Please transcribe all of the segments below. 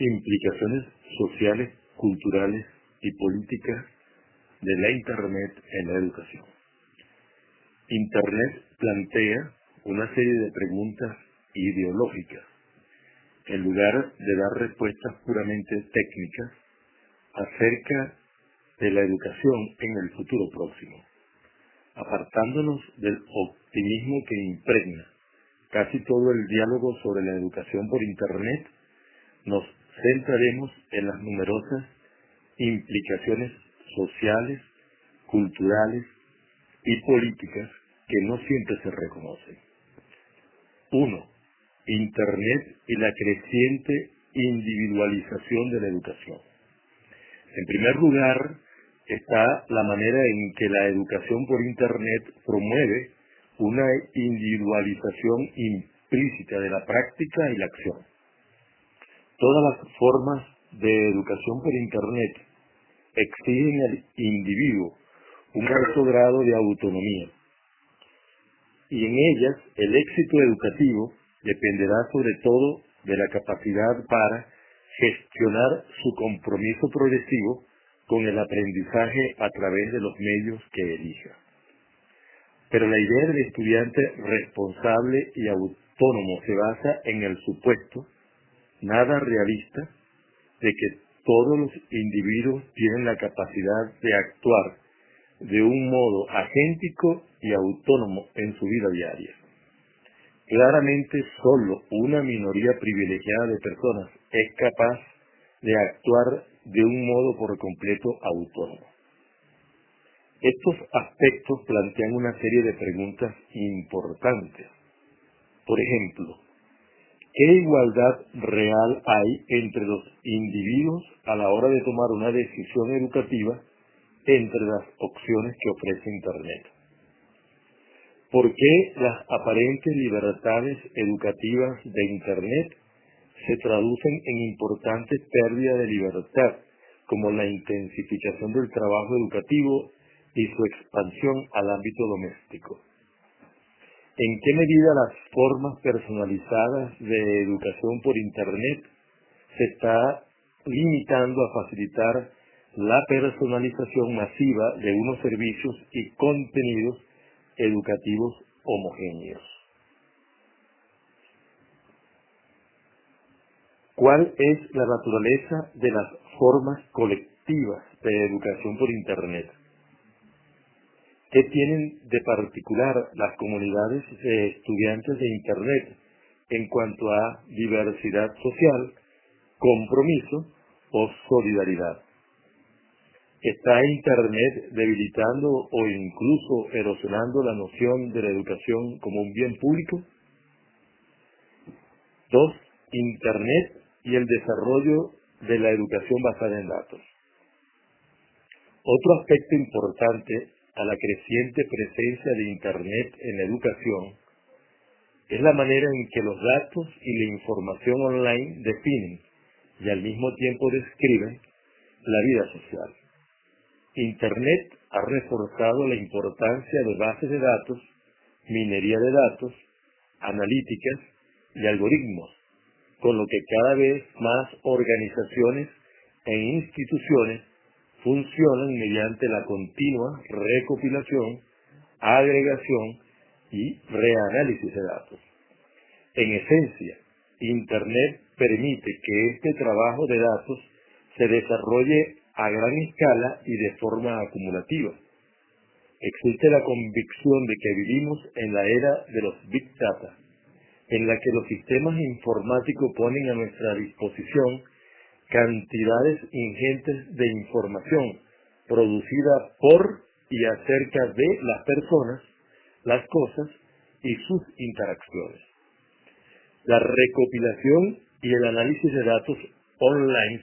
Implicaciones sociales, culturales y políticas de la Internet en la educación. Internet plantea una serie de preguntas ideológicas en lugar de dar respuestas puramente técnicas acerca de la educación en el futuro próximo, apartándonos del optimismo que impregna casi todo el diálogo sobre la educación por Internet. Nos centraremos en las numerosas implicaciones sociales, culturales y políticas que no siempre se reconocen. 1. Internet y la creciente individualización de la educación. En primer lugar, está la manera en que la educación por Internet promueve una individualización implícita de la práctica y la acción. Todas las formas de educación por Internet exigen al individuo un alto grado de autonomía, y en ellas el éxito educativo dependerá sobre todo de la capacidad para gestionar su compromiso progresivo con el aprendizaje a través de los medios que elija. Pero la idea del estudiante responsable y autónomo se basa en el supuesto, nada realista, de que todos los individuos tienen la capacidad de actuar de un modo agéntico y autónomo en su vida diaria. Claramente solo una minoría privilegiada de personas es capaz de actuar de un modo por completo autónomo. Estos aspectos plantean una serie de preguntas importantes. Por ejemplo, ¿qué igualdad real hay entre los individuos a la hora de tomar una decisión educativa entre las opciones que ofrece Internet? ¿Por qué las aparentes libertades educativas de Internet se traducen en importantes pérdidas de libertad, como la intensificación del trabajo educativo y su expansión al ámbito doméstico? ¿En qué medida las formas personalizadas de educación por Internet se está limitando a facilitar la personalización masiva de unos servicios y contenidos educativos homogéneos? ¿Cuál es la naturaleza de las formas colectivas de educación por Internet? ¿Qué tienen de particular las comunidades de estudiantes de Internet en cuanto a diversidad social, compromiso o solidaridad? ¿Está Internet debilitando o incluso erosionando la noción de la educación como un bien público? 2. Internet y el desarrollo de la educación basada en datos. Otro aspecto importante a la creciente presencia de Internet en la educación es la manera en que los datos y la información online definen y al mismo tiempo describen la vida social. Internet ha reforzado la importancia de bases de datos, minería de datos, analíticas y algoritmos, con lo que cada vez más organizaciones e instituciones funcionan mediante la continua recopilación, agregación y reanálisis de datos. En esencia, Internet permite que este trabajo de datos se desarrolle a gran escala y de forma acumulativa. Existe la convicción de que vivimos en la era de los Big Data, en la que los sistemas informáticos ponen a nuestra disposición cantidades ingentes de información producida por y acerca de las personas, las cosas y sus interacciones. La recopilación y el análisis de datos online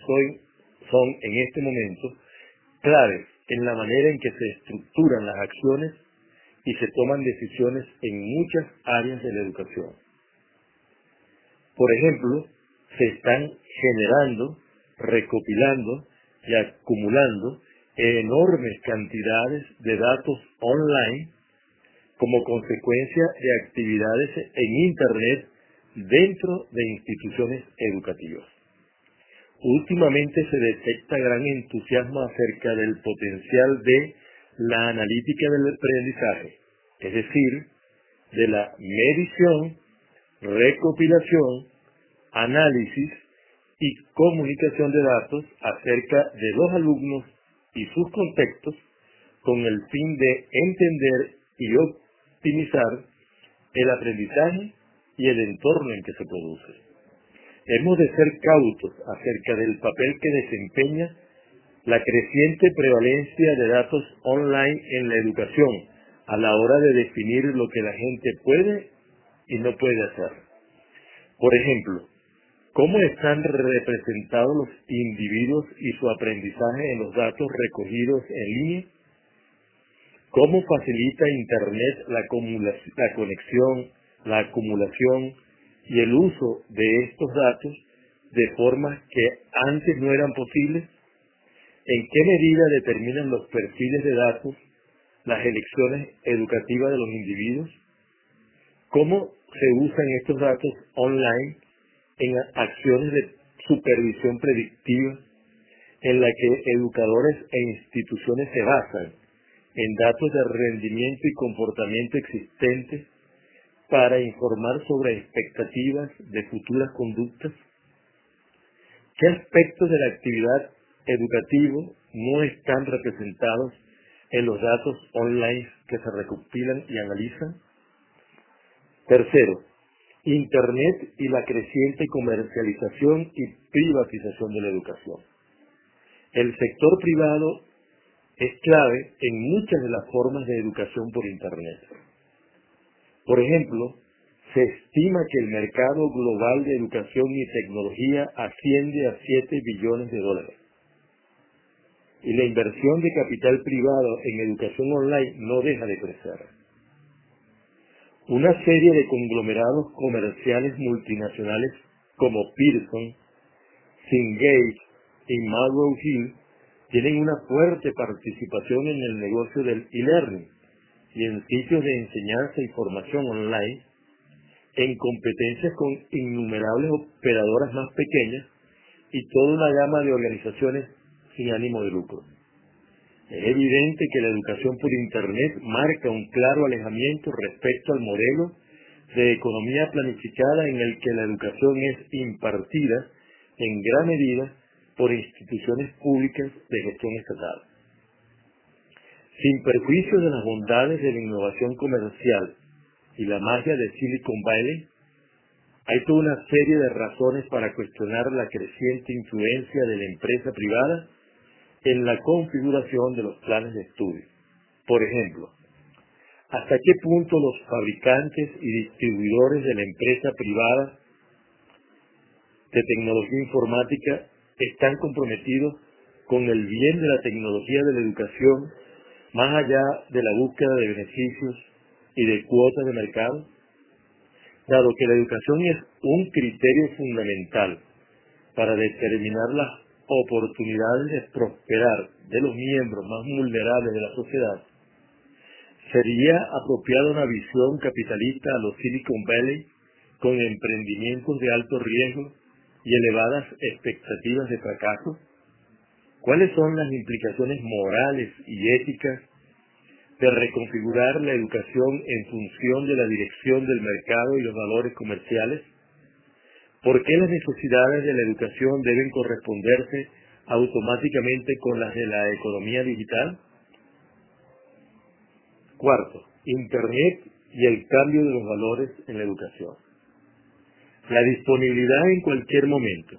son en este momento claves en la manera en que se estructuran las acciones y se toman decisiones en muchas áreas de la educación. Por ejemplo, se están generando, recopilando y acumulando enormes cantidades de datos online como consecuencia de actividades en Internet dentro de instituciones educativas. Últimamente se detecta gran entusiasmo acerca del potencial de la analítica del aprendizaje, es decir, de la medición, recopilación, análisis y comunicación de datos acerca de los alumnos y sus contextos con el fin de entender y optimizar el aprendizaje y el entorno en que se produce. Hemos de ser cautos acerca del papel que desempeña la creciente prevalencia de datos online en la educación a la hora de definir lo que la gente puede y no puede hacer. Por ejemplo, ¿cómo están representados los individuos y su aprendizaje en los datos recogidos en línea? ¿Cómo facilita Internet la conexión, la acumulación y el uso de estos datos de formas que antes no eran posibles? ¿En qué medida determinan los perfiles de datos las elecciones educativas de los individuos? ¿Cómo se usan estos datos online en acciones de supervisión predictiva en la que educadores e instituciones se basan en datos de rendimiento y comportamiento existentes para informar sobre expectativas de futuras conductas? ¿Qué aspectos de la actividad educativa no están representados en los datos online que se recopilan y analizan? Tercero, Internet y la creciente comercialización y privatización de la educación. El sector privado es clave en muchas de las formas de educación por Internet. Por ejemplo, se estima que el mercado global de educación y tecnología asciende a 7 billones de dólares. Y la inversión de capital privado en educación online no deja de crecer. Una serie de conglomerados comerciales multinacionales como Pearson, Cengage y McGraw Hill tienen una fuerte participación en el negocio del e-learning y en sitios de enseñanza y formación online, en competencias con innumerables operadoras más pequeñas y toda una gama de organizaciones sin ánimo de lucro. Es evidente que la educación por Internet marca un claro alejamiento respecto al modelo de economía planificada en el que la educación es impartida en gran medida por instituciones públicas de gestión estatal. Sin perjuicio de las bondades de la innovación comercial y la magia de Silicon Valley, hay toda una serie de razones para cuestionar la creciente influencia de la empresa privada en la configuración de los planes de estudio. Por ejemplo, ¿hasta qué punto los fabricantes y distribuidores de la empresa privada de tecnología informática están comprometidos con el bien de la tecnología de la educación más allá de la búsqueda de beneficios y de cuotas de mercado? Dado que la educación es un criterio fundamental para determinar las oportunidades de prosperar de los miembros más vulnerables de la sociedad, ¿sería apropiada una visión capitalista a los Silicon Valley con emprendimientos de alto riesgo y elevadas expectativas de fracaso? ¿Cuáles son las implicaciones morales y éticas de reconfigurar la educación en función de la dirección del mercado y los valores comerciales? ¿Por qué las necesidades de la educación deben corresponderse automáticamente con las de la economía digital? Cuarto, Internet y el cambio de los valores en la educación. La disponibilidad en cualquier momento,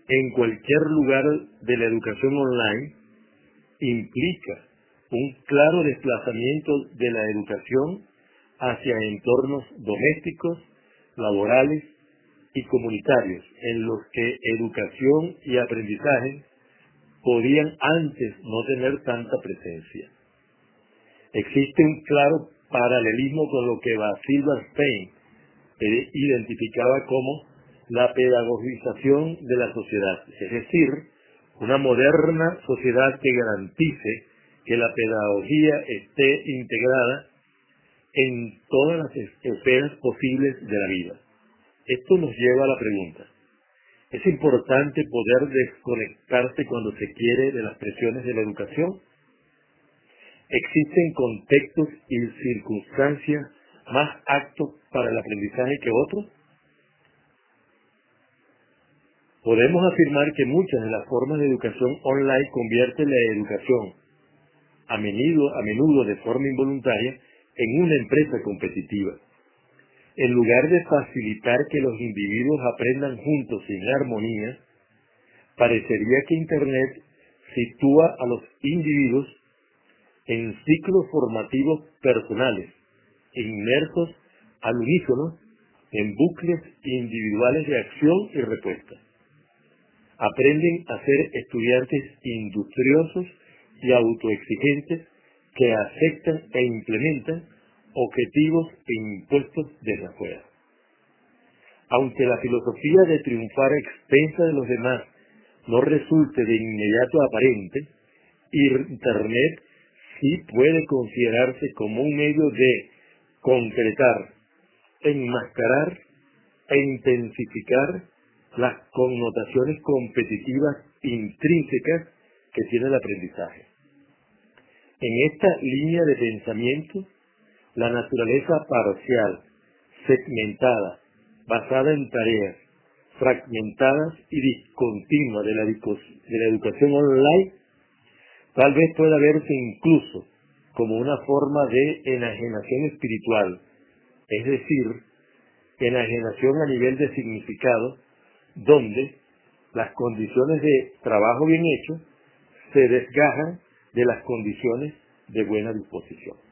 en cualquier lugar de la educación online, implica un claro desplazamiento de la educación hacia entornos domésticos, laborales y comunitarios, en los que educación y aprendizaje podían antes no tener tanta presencia. Existe un claro paralelismo con lo que Basil Bernstein identificaba como la pedagogización de la sociedad, es decir, una moderna sociedad que garantice que la pedagogía esté integrada en todas las esferas posibles de la vida. Esto nos lleva a la pregunta: Es importante poder desconectarse cuando se quiere de las presiones de la educación. Existen contextos y circunstancias más aptos para el aprendizaje que otros. Podemos afirmar que muchas de las formas de educación online convierten la educación, a menudo de forma involuntaria, en una empresa competitiva. En lugar de facilitar que los individuos aprendan juntos en armonía, parecería que Internet sitúa a los individuos en ciclos formativos personales, inmersos al unísono en bucles individuales de acción y respuesta. Aprenden a ser estudiantes industriosos y autoexigentes que aceptan e implementan objetivos impuestos desde afuera. Aunque la filosofía de triunfar a expensas de los demás no resulte de inmediato aparente, Internet sí puede considerarse como un medio de concretar, enmascarar e intensificar las connotaciones competitivas intrínsecas que tiene el aprendizaje. En esta línea de pensamiento, la naturaleza parcial, segmentada, basada en tareas, fragmentadas y discontinua de la educación online, tal vez pueda verse incluso como una forma de enajenación espiritual, es decir, enajenación a nivel de significado, donde las condiciones de trabajo bien hecho se desgajan de las condiciones de buena disposición.